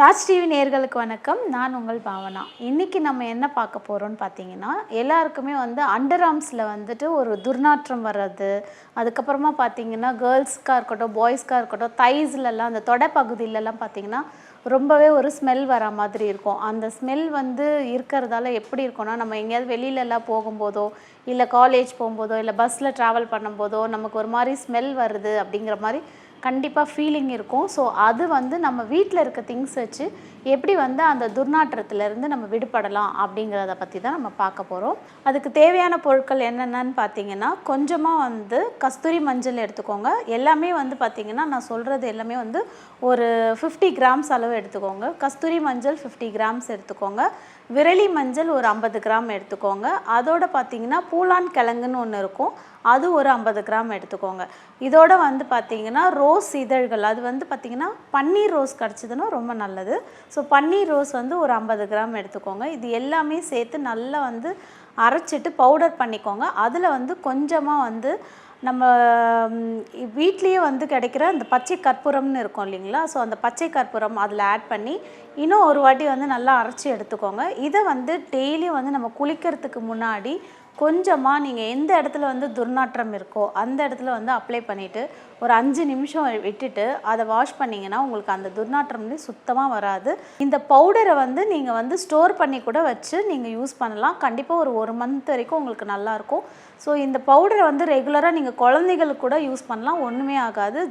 Raj TV நேயர்களுக்கு வணக்கம். நான் உங்கள் பாவனா. இன்றைக்கி நம்ம என்ன பார்க்க போகிறோம்னு பார்த்தீங்கன்னா, எல்லாருக்குமே அண்டர் ஆர்ம்ஸில் ஒரு துர்நாற்றம் வர்றது, அதுக்கப்புறமா பார்த்தீங்கன்னா கேர்ள்ஸ்க்காக இருக்கட்டும், பாய்ஸ்க்காக இருக்கட்டும், தைஸ்லலாம் அந்த தொடை பகுதியிலலாம் பார்த்தீங்கன்னா ரொம்பவே ஒரு ஸ்மெல் வர மாதிரி இருக்கும். அந்த ஸ்மெல் இருக்கிறதால எப்படி இருக்கும்னா, நம்ம எங்கேயாவது வெளியிலலாம் போகும்போதோ, இல்லை காலேஜ் போகும்போதோ, இல்லை பஸ்ஸில் ட்ராவல் பண்ணும்போதோ நமக்கு ஒரு மாதிரி ஸ்மெல் வருது அப்படிங்கிற மாதிரி கண்டிப்பாக ஃபீலிங் இருக்கும். ஸோ அது நம்ம வீட்டில் இருக்க திங்ஸ் வச்சு எப்படி அந்த துர்நாற்றத்துலேருந்து நம்ம விடுபடலாம் அப்படிங்கிறத பற்றி தான் நம்ம பார்க்க போகிறோம். அதுக்கு தேவையான பொருட்கள் என்னென்னு பார்த்தீங்கன்னா, கொஞ்சமாக கஸ்தூரி மஞ்சள் எடுத்துக்கோங்க. எல்லாமே பார்த்தீங்கன்னா நான் சொல்கிறது எல்லாமே ஒரு 50 கிராம்ஸ் அளவு எடுத்துக்கோங்க. கஸ்தூரி மஞ்சள் 50 கிராம்ஸ் எடுத்துக்கோங்க. விரலி மஞ்சள் ஒரு 50 கிராம் எடுத்துக்கோங்க. அதோடு பார்த்தீங்கன்னா பூலான் கிழங்குன்னு ஒன்று இருக்கும், அது ஒரு 50 கிராம் எடுத்துக்கோங்க. இதோட பார்த்தீங்கன்னா ரோஸ் இதழ்கள், அது பார்த்தீங்கன்னா பன்னீர் ரோஸ் கிடச்சிதுன்னா ரொம்ப நல்லது. ஸோ பன்னீர் ரோஸ் ஒரு 50 கிராம் எடுத்துக்கோங்க. இது எல்லாமே சேர்த்து நல்லா அரைச்சிட்டு பவுடர் பண்ணிக்கோங்க. அதில் கொஞ்சமாக நம்ம வீட்லேயே கிடைக்கிற அந்த பச்சை கற்பூரம்னு இருக்கும் இல்லைங்களா, ஸோ அந்த பச்சை கற்பூரம் அதில் ஆட் பண்ணி இன்னும் ஒரு வாட்டி நல்லா அரைச்சி எடுத்துக்கோங்க. இதை டெய்லியும் நம்ம குளிக்கிறதுக்கு முன்னாடி கொஞ்சமாக நீங்கள் எந்த இடத்துல துர்நாற்றம் இருக்கோ அந்த இடத்துல அப்ளை பண்ணிவிட்டு ஒரு 5 நிமிஷம் விட்டுட்டு அதை வாஷ் பண்ணிங்கன்னா உங்களுக்கு அந்த துர்நாற்றம் சுத்தமாக வராது. இந்த பவுடரை நீங்கள் ஸ்டோர் பண்ணி கூட வச்சு நீங்கள் யூஸ் பண்ணலாம். கண்டிப்பாக ஒரு மந்த் வரைக்கும் உங்களுக்கு நல்லாயிருக்கும். ஸோ இந்த பவுடரை ரெகுலராக நீங்கள் குழந்தைகளுக்கு கூட யூஸ் பண்ணலாம், ஒன்றுமே ஆகாது.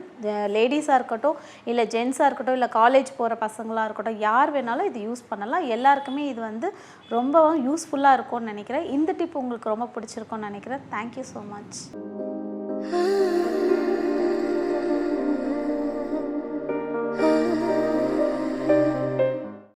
லேடிஸாக இருக்கட்டும், இல்லை ஜென்ஸாக இருக்கட்டும், இல்லை காலேஜ் போகிற பசங்களாக இருக்கட்டும், யார் வேணாலும் இது யூஸ் பண்ணலாம். எல்லாருக்குமே இது ரொம்பவும் யூஸ்ஃபுல்லாக இருக்கும்னு நினைக்கிறேன். இந்த டிப் உங்களுக்கு ரொம்ப பிடிச்சிருக்கும்னு நினைக்கிறேன். Thank you so much.